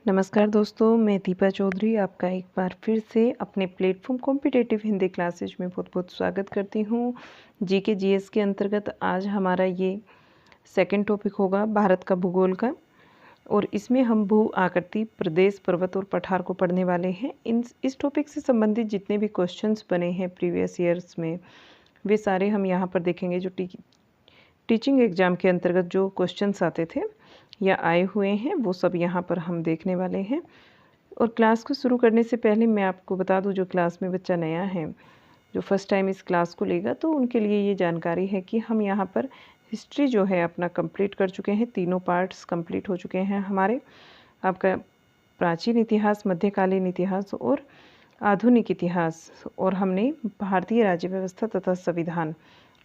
नमस्कार दोस्तों, मैं दीपा चौधरी आपका एक बार फिर से अपने प्लेटफॉर्म कॉम्पिटिटिव हिंदी क्लासेज में बहुत बहुत स्वागत करती हूँ। जीके जीएस के अंतर्गत आज हमारा ये सेकंड टॉपिक होगा भारत का भूगोल का, और इसमें हम भू आकृति, प्रदेश, पर्वत और पठार को पढ़ने वाले हैं। इस टॉपिक से संबंधित जितने भी क्वेश्चंस बने हैं प्रीवियस ईयर्स में, वे सारे हम यहाँ पर देखेंगे। जो टीचिंग एग्ज़ाम के अंतर्गत जो क्वेश्चंस आते थे या आए हुए हैं, वो सब यहाँ पर हम देखने वाले हैं। और क्लास को शुरू करने से पहले मैं आपको बता दूं, जो क्लास में बच्चा नया है, जो फर्स्ट टाइम इस क्लास को लेगा, तो उनके लिए ये जानकारी है कि हम यहाँ पर हिस्ट्री जो है अपना कंप्लीट कर चुके हैं। तीनों पार्ट्स कंप्लीट हो चुके हैं हमारे। आपका प्राचीन इतिहास, मध्यकालीन इतिहास और आधुनिक इतिहास, और हमने भारतीय राज्य व्यवस्था तथा संविधान,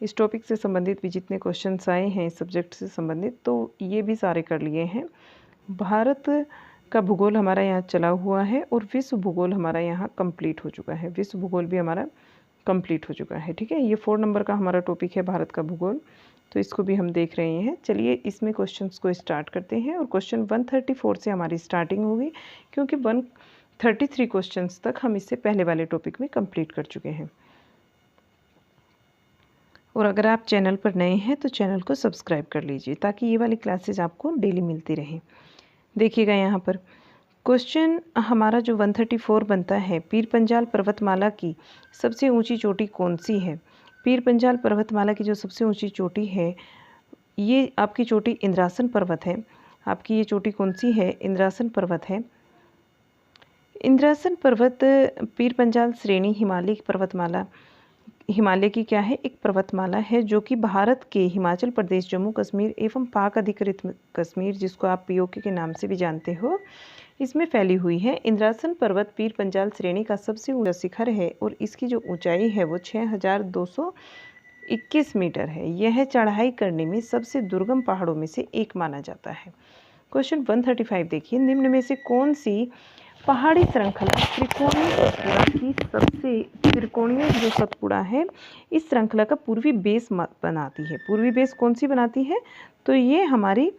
इस टॉपिक से संबंधित भी जितने क्वेश्चंस आए हैं इस सब्जेक्ट से संबंधित, तो ये भी सारे कर लिए हैं। भारत का भूगोल हमारा यहाँ चला हुआ है और विश्व भूगोल हमारा यहाँ कंप्लीट हो चुका है। विश्व भूगोल भी हमारा कंप्लीट हो चुका है। ठीक है, ये 4 नंबर का हमारा टॉपिक है भारत का भूगोल, तो इसको भी हम देख रहे हैं। चलिए इसमें क्वेश्चंस को स्टार्ट करते हैं, और क्वेश्चन 134 से हमारी स्टार्टिंग होगी, क्योंकि 133 क्वेश्चंस तक हम इससे पहले वाले टॉपिक में कंप्लीट कर चुके हैं। और अगर आप चैनल पर नए हैं तो चैनल को सब्सक्राइब कर लीजिए, ताकि ये वाली क्लासेज आपको डेली मिलती रहे। देखिएगा यहाँ पर क्वेश्चन हमारा जो 134 बनता है, पीर पंजाल पर्वतमाला की सबसे ऊंची चोटी कौन सी है। पीर पंजाल पर्वतमाला की जो सबसे ऊंची चोटी है, ये आपकी चोटी इंद्रासन पर्वत है। आपकी ये चोटी कौन सी है? इंद्रासन पर्वत है। इंद्रासन पर्वत पीर पंजाल श्रेणी हिमालय की क्या है? एक पर्वतमाला है, जो कि भारत के हिमाचल प्रदेश, जम्मू कश्मीर एवं पाक अधिकृत कश्मीर, जिसको आप पीओके के नाम से भी जानते हो, इसमें फैली हुई है। इंद्रासन पर्वत पीर पंजाल श्रेणी का सबसे ऊंचा शिखर है, और इसकी जो ऊंचाई है वो 6221 मीटर है। यह चढ़ाई करने में सबसे दुर्गम पहाड़ों में से एक माना जाता है। क्वेश्चन 135 देखिए, निम्न में से कौन सी पहाड़ी श्रृंखला त्रिकोणीय जो सतपुड़ा है, इस श्रृंखला का पूर्वी बेस बनाती है। पूर्वी बेस कौन सी बनाती है? तो ये हमारी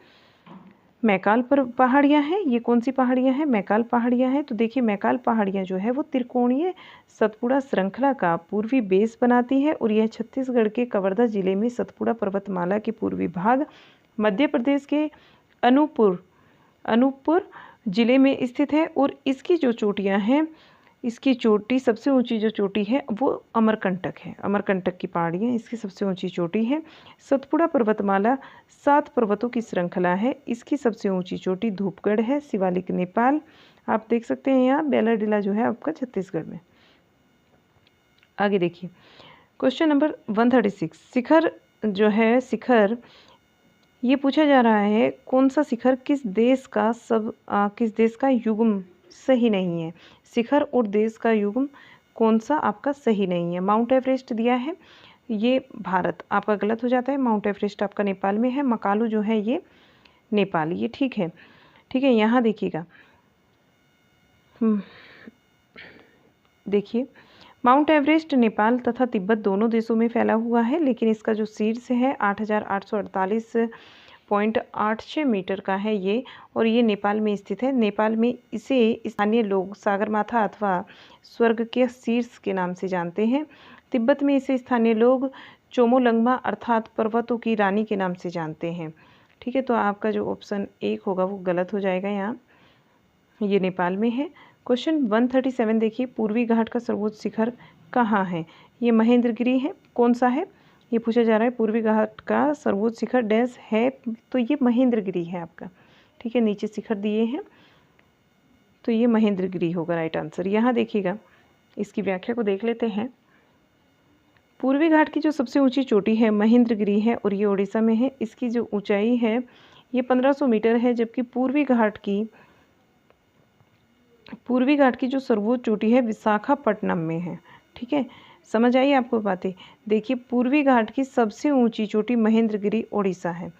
मैकाल पहाड़ियाँ हैं। ये कौन सी पहाड़ियाँ हैं? मैकाल पहाड़ियाँ हैं। तो देखिए, मैकाल पहाड़ियाँ जो है वो त्रिकोणीय सतपुड़ा श्रृंखला का पूर्वी बेस बनाती है, और यह छत्तीसगढ़ के कवर्धा जिले में सतपुड़ा पर्वतमाला के पूर्वी भाग, मध्य प्रदेश के अनूपपुर जिले में स्थित है। और इसकी जो चोटियाँ हैं, इसकी चोटी, सबसे ऊंची जो चोटी है वो अमरकंटक है। अमरकंटक की पहाड़ियाँ इसकी सबसे ऊंची चोटी है। सतपुड़ा पर्वतमाला 7 पर्वतों की श्रृंखला है। इसकी सबसे ऊंची चोटी धूपगढ़ है, शिवालिक नेपाल, आप देख सकते हैं यहाँ, बेलाडीला जो है आपका छत्तीसगढ़ में। आगे देखिए क्वेश्चन नंबर 136, शिखर जो है, शिखर ये पूछा जा रहा है, कौन सा शिखर किस देश का युग्म सही नहीं है। शिखर और देश का युग्म कौन सा आपका सही नहीं है। माउंट एवरेस्ट दिया है, ये भारत आपका गलत हो जाता है। माउंट एवरेस्ट आपका नेपाल में है। मकालू जो है ये नेपाल, ये ठीक है। ठीक है, यहाँ देखिएगा, देखिए माउंट एवरेस्ट नेपाल तथा तिब्बत दोनों देशों में फैला हुआ है, लेकिन इसका जो शीर्ष है 8848.86 मीटर का है ये, और ये नेपाल में स्थित है। नेपाल में इसे स्थानीय लोग सागरमाथा अथवा स्वर्ग के शीर्ष के नाम से जानते हैं। तिब्बत में इसे स्थानीय लोग चोमोलंगमा अर्थात पर्वतों की रानी के नाम से जानते हैं। ठीक है, तो आपका जो ऑप्शन 1 होगा वो गलत हो जाएगा। यहाँ ये नेपाल में है। क्वेश्चन 137 देखिए, पूर्वी घाट का सर्वोच्च शिखर कहाँ है। ये महेंद्रगिरी है। कौन सा है? ये पूछा जा रहा है, पूर्वी घाट का सर्वोच्च शिखर डैश है, तो ये महेंद्रगिरी है आपका। ठीक है, नीचे शिखर दिए हैं, तो ये महेंद्रगिरी होगा राइट आंसर। यहाँ देखिएगा, इसकी व्याख्या को देख लेते हैं। पूर्वी घाट की जो सबसे ऊंची चोटी है महेंद्रगिरी है, और ये उड़ीसा में है। इसकी जो ऊंचाई है ये 1500 मीटर है, जबकि पूर्वी घाट की जो सर्वोच्च चोटी है विशाखापट्टनम में है। ठीक है, समझ आई आपको बातें। देखिए, पूर्वी घाट की सबसे ऊंची चोटी महेंद्रगिरी उड़ीसा है,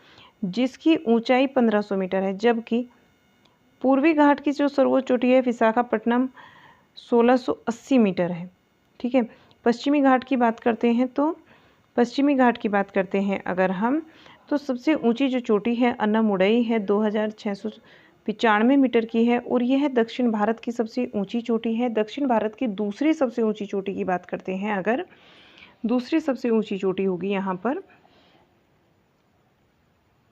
जिसकी ऊंचाई 1500 मीटर है, जबकि पूर्वी घाट की जो सर्वोच्च चोटी है विशाखापट्टनम 1680 मीटर है। ठीक है, पश्चिमी घाट की बात करते हैं अगर हम, तो सबसे ऊंची जो चोटी है अन्नामुडई है, 2600 95 मीटर की है और यह दक्षिण भारत की सबसे ऊंची चोटी है। दक्षिण भारत की दूसरी सबसे ऊंची चोटी की बात करते हैं, अगर दूसरी सबसे ऊंची चोटी होगी यहाँ पर,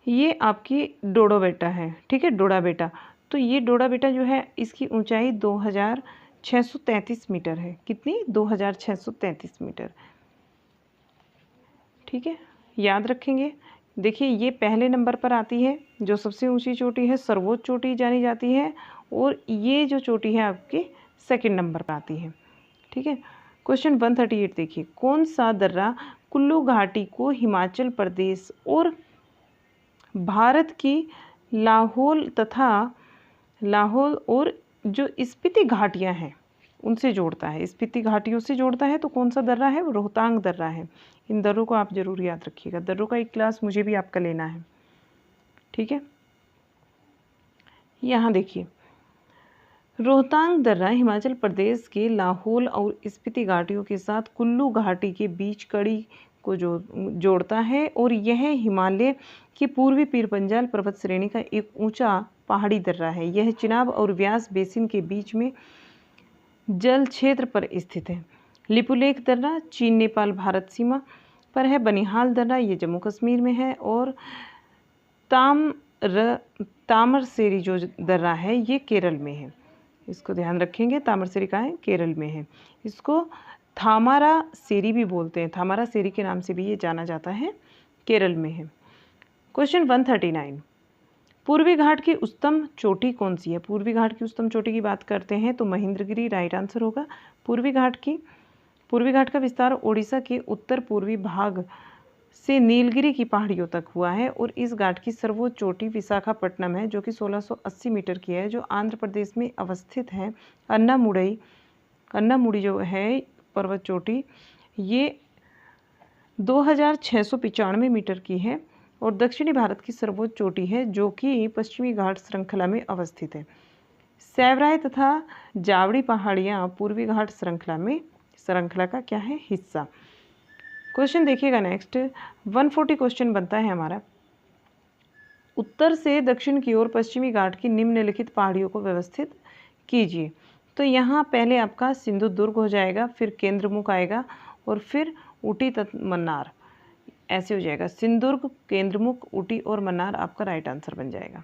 ये आपकी डोडो बेटा है, ठीक है, डोडा बेटा। तो ये डोडा बेटा जो है इसकी ऊंचाई 2633 मीटर है। कितनी? 2633 मीटर, ठीक है, याद रखेंगे। देखिए ये पहले नंबर पर आती है, जो सबसे ऊंची चोटी है, सर्वोच्च चोटी जानी जाती है, और ये जो चोटी है आपकी सेकंड नंबर पर आती है, ठीक है। क्वेश्चन 138 देखिए, कौन सा दर्रा कुल्लू घाटी को हिमाचल प्रदेश और भारत की लाहौल और जो स्पीति घाटियाँ हैं उनसे जोड़ता है, स्पीति घाटियों से जोड़ता है। तो कौन सा दर्रा है? वो रोहतांग दर्रा है। इन दर्रों को आप जरूर याद रखिएगा, दर्रों का एक क्लास मुझे भी आपका लेना है, ठीक है। यहाँ देखिए, रोहतांग दर्रा हिमाचल प्रदेश के लाहौल और स्पीति घाटियों के साथ कुल्लू घाटी के बीच कड़ी को जोड़ता है, और यह हिमालय की पूर्वी पीर पंजाल पर्वत श्रेणी का एक ऊंचा पहाड़ी दर्रा है। यह चिनाब और व्यास बेसिन के बीच में जल क्षेत्र पर स्थित है। लिपुलेख दर्रा चीन नेपाल भारत सीमा पर है। बनिहाल दर्रा ये जम्मू कश्मीर में है। और तामरसेरी जो दर्रा है ये केरल में है। इसको ध्यान रखेंगे, तामरसेरी कहाँ है? केरल में है। इसको थामारा सेरी भी बोलते हैं, थामारा सेरी के नाम से भी ये जाना जाता है, केरल में है। क्वेश्चन 139, पूर्वी घाट की उच्चतम चोटी कौन सी है? पूर्वी घाट की उच्चतम चोटी की बात करते हैं तो महेंद्रगिरी राइट आंसर होगा। पूर्वी घाट का विस्तार ओडिशा के उत्तर पूर्वी भाग से नीलगिरी की पहाड़ियों तक हुआ है, और इस घाट की सर्वोच्च चोटी विशाखापट्टनम है जो कि 1680 मीटर की है, जो आंध्र प्रदेश में अवस्थित है। अन्नामुड़ी जो है पर्वत चोटी ये 2695 मीटर की है, और दक्षिणी भारत की सर्वोच्च चोटी है जो कि पश्चिमी घाट श्रृंखला में अवस्थित है। सैवराय तथा जावड़ी पहाड़ियाँ पूर्वी घाट श्रृंखला का क्या है? हिस्सा। क्वेश्चन देखिएगा नेक्स्ट, 140 क्वेश्चन बनता है हमारा। उत्तर से दक्षिण की ओर पश्चिमी घाट की निम्नलिखित पहाड़ियों को व्यवस्थित कीजिए। तो यहाँ पहले आपका सिंधुदुर्ग हो जाएगा, फिर केंद्रमुख आएगा, और फिर ऊटी तथा मन्नार, ऐसे हो जाएगा। सिंधुदुर्ग, केंद्रमुख, ऊटी और मन्नार आपका राइट आंसर बन जाएगा।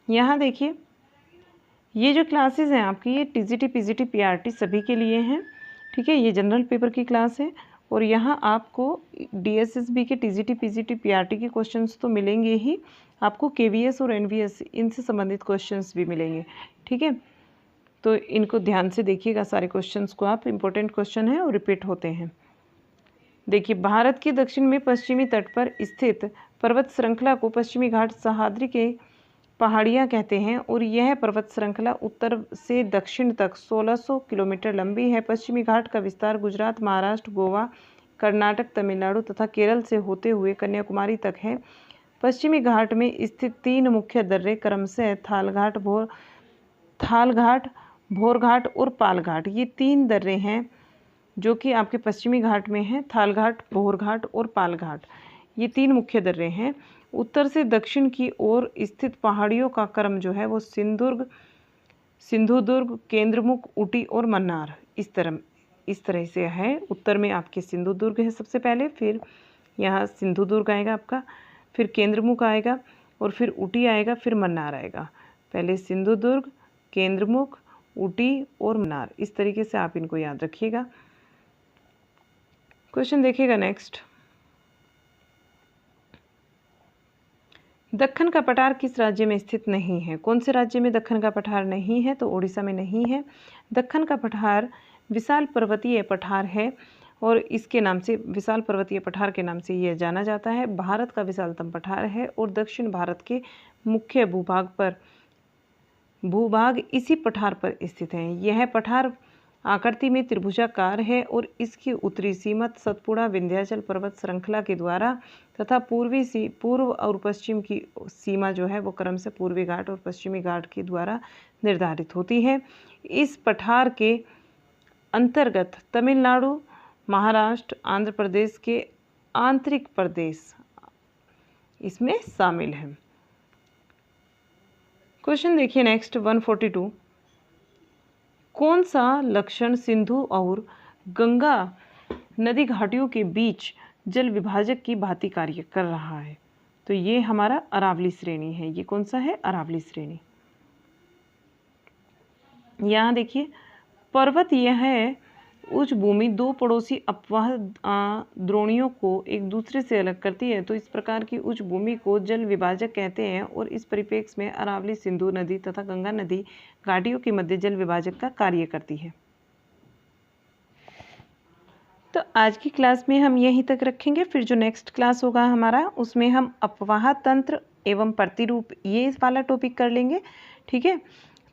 यहाँ देखिए, ये जो क्लासेस हैं आपकी, ये टीजीटी, पीजीटी, पीआरटी सभी के लिए हैं, ठीक है। ये जनरल पेपर की क्लास है, और यहाँ आपको डीएसएसबी के टीजीटी, पीजीटी, पीआरटी के क्वेश्चंस तो मिलेंगे ही, आपको केवीएस और एनवीएस इनसे संबंधित क्वेश्चंस भी मिलेंगे, ठीक है। तो इनको ध्यान से देखिएगा, सारे क्वेश्चंस को आप, इंपॉर्टेंट क्वेश्चन है और रिपीट होते हैं। देखिए, भारत के दक्षिण में पश्चिमी तट पर स्थित पर्वत श्रृंखला को पश्चिमी घाट सह्याद्री के पहाड़ियाँ कहते हैं, और यह पर्वत श्रृंखला उत्तर से दक्षिण तक 1600 किलोमीटर लंबी है। पश्चिमी घाट का विस्तार गुजरात, महाराष्ट्र, गोवा, कर्नाटक, तमिलनाडु तथा केरल से होते हुए कन्याकुमारी तक है। पश्चिमी घाट में स्थित 3 मुख्य दर्रे क्रमशः थालघाट, भोरघाट और पालघाट, ये 3 दर्रे हैं जो कि आपके पश्चिमी घाट में हैं। थालघाट, भोरघाट और पालघाट, ये 3 मुख्य दर्रे हैं। उत्तर से दक्षिण की ओर स्थित पहाड़ियों का क्रम जो है वो सिंधुदुर्ग, केंद्रमुख, ऊटी और मन्नार, इस तरह से है। उत्तर में आपके सिंधुदुर्ग है सबसे पहले, फिर यहाँ सिंधुदुर्ग आएगा आपका, फिर केंद्रमुख आएगा, और फिर ऊटी आएगा, फिर मन्नार आएगा। पहले सिंधुदुर्ग, केंद्रमुख, ऊटी और मन्नार, इस तरीके से आप इनको याद रखिएगा। क्वेश्चन देखिएगा नेक्स्ट, दक्कन का पठार किस राज्य में स्थित नहीं है? कौन से राज्य में दक्कन का पठार नहीं है? तो ओडिशा में नहीं है। दक्कन का पठार विशाल पर्वतीय पठार है, और इसके नाम से, विशाल पर्वतीय पठार के नाम से यह जाना जाता है। भारत का विशालतम पठार है, और दक्षिण भारत के मुख्य भूभाग इसी पठार पर स्थित है। यह पठार आकृति में त्रिभुजाकार है, और इसकी उत्तरी सीमा सतपुड़ा विंध्याचल पर्वत श्रृंखला के द्वारा तथा पूर्व और पश्चिम की सीमा जो है वो क्रम से पूर्वी घाट और पश्चिमी घाट के द्वारा निर्धारित होती है। इस पठार के अंतर्गत तमिलनाडु, महाराष्ट्र, आंध्र प्रदेश के आंतरिक प्रदेश इसमें शामिल हैं। क्वेश्चन देखिए नेक्स्ट 142। कौन सा लक्षण सिंधु और गंगा नदी घाटियों के बीच जल विभाजक की भांति कार्य कर रहा है? तो ये हमारा अरावली श्रेणी है। ये कौन सा है? अरावली श्रेणी। यहाँ देखिए पर्वत यह है उच्च भूमि दो पड़ोसी अपवाह द्रोणियों को एक दूसरे से अलग करती है। तो इस प्रकार की उच्च भूमि को जल विभाजक कहते हैं और इस परिप्रेक्ष्य में अरावली सिंधु नदी तथा गंगा नदी घाटियों के मध्य जल विभाजक का कार्य करती है। तो आज की क्लास में हम यहीं तक रखेंगे। फिर जो नेक्स्ट क्लास होगा हमारा उसमें हम अपवाह तंत्र एवं प्रतिरूप ये वाला टॉपिक कर लेंगे। ठीक है,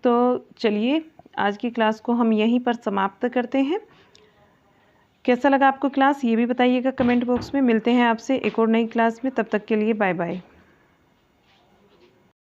तो चलिए आज की क्लास को हम यहीं पर समाप्त करते हैं। कैसा लगा आपको क्लास ये भी बताइएगा कमेंट बॉक्स में। मिलते हैं आपसे एक और नई क्लास में, तब तक के लिए बाय बाय।